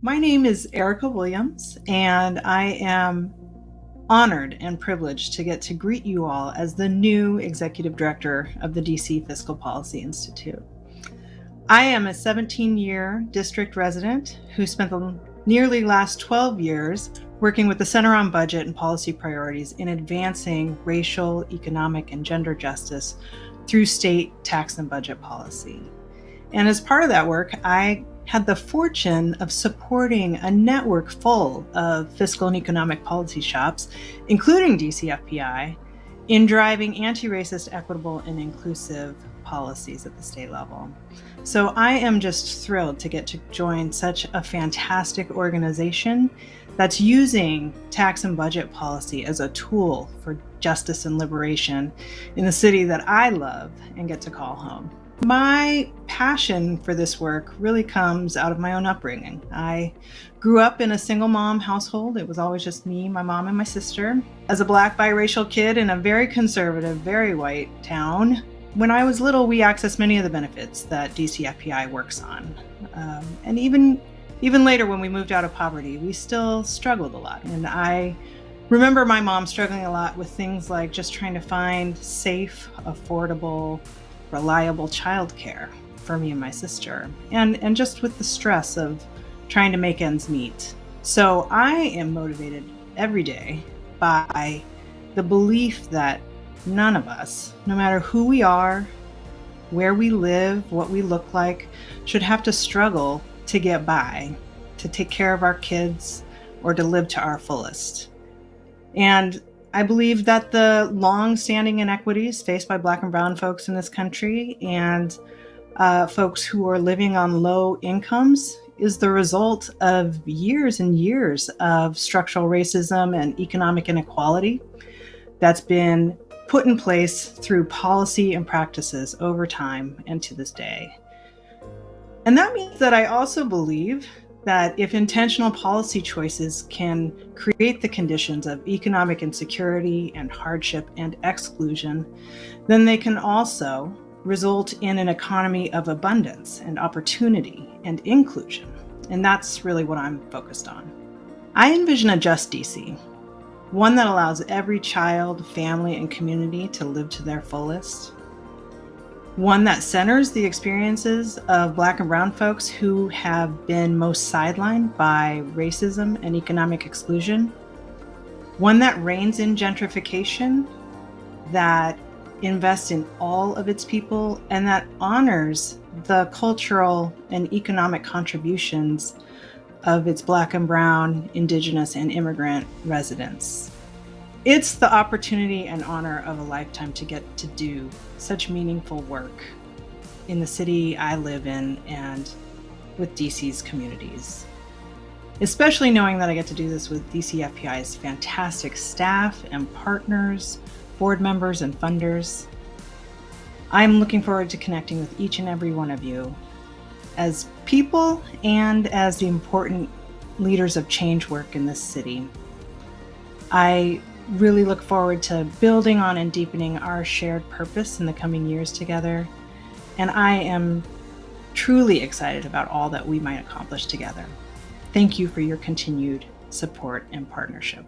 My name is Erica Williams, and I am honored and privileged to get to greet you all as the new Executive Director of the DC Fiscal Policy Institute. I am a 17-year district resident who spent the nearly last 12 years working with the Center on Budget and Policy Priorities in advancing racial, economic, and gender justice through state tax and budget policy. And as part of that work, I had the fortune of supporting a network full of fiscal and economic policy shops, including DCFPI, in driving anti-racist, equitable, and inclusive policies at the state level. So I am just thrilled to get to join such a fantastic organization that's using tax and budget policy as a tool for justice and liberation in the city that I love and get to call home. My passion for this work really comes out of my own upbringing. I grew up in a single mom household. It was always just me, my mom, and my sister. As a Black biracial kid in a very conservative, very white town, when I was little, we accessed many of the benefits that DCFPI works on. And even later when we moved out of poverty, we still struggled a lot. And I remember my mom struggling a lot with things like just trying to find safe, affordable, reliable childcare for me and my sister, and just with the stress of trying to make ends meet. So I am motivated every day by the belief that none of us, no matter who we are, where we live, what we look like, should have to struggle to get by, to take care of our kids, or to live to our fullest. And I believe that the long-standing inequities faced by Black and brown folks in this country and folks who are living on low incomes is the result of years and years of structural racism and economic inequality that's been put in place through policy and practices over time and to this day. And that means that I also believe that if intentional policy choices can create the conditions of economic insecurity and hardship and exclusion, then they can also result in an economy of abundance and opportunity and inclusion. And that's really what I'm focused on. I envision a just DC, one that allows every child, family, and community to live to their fullest. One that centers the experiences of Black and brown folks who have been most sidelined by racism and economic exclusion. One that reins in gentrification, that invests in all of its people, and that honors the cultural and economic contributions of its Black and brown, Indigenous, and immigrant residents. It's the opportunity and honor of a lifetime to get to do such meaningful work in the city I live in and with DC's communities. Especially knowing that I get to do this with DCFPI's fantastic staff and partners, board members, and funders. I'm looking forward to connecting with each and every one of you as people and as the important leaders of change work in this city. I really look forward to building on and deepening our shared purpose in the coming years together. And I am truly excited about all that we might accomplish together. Thank you for your continued support and partnership.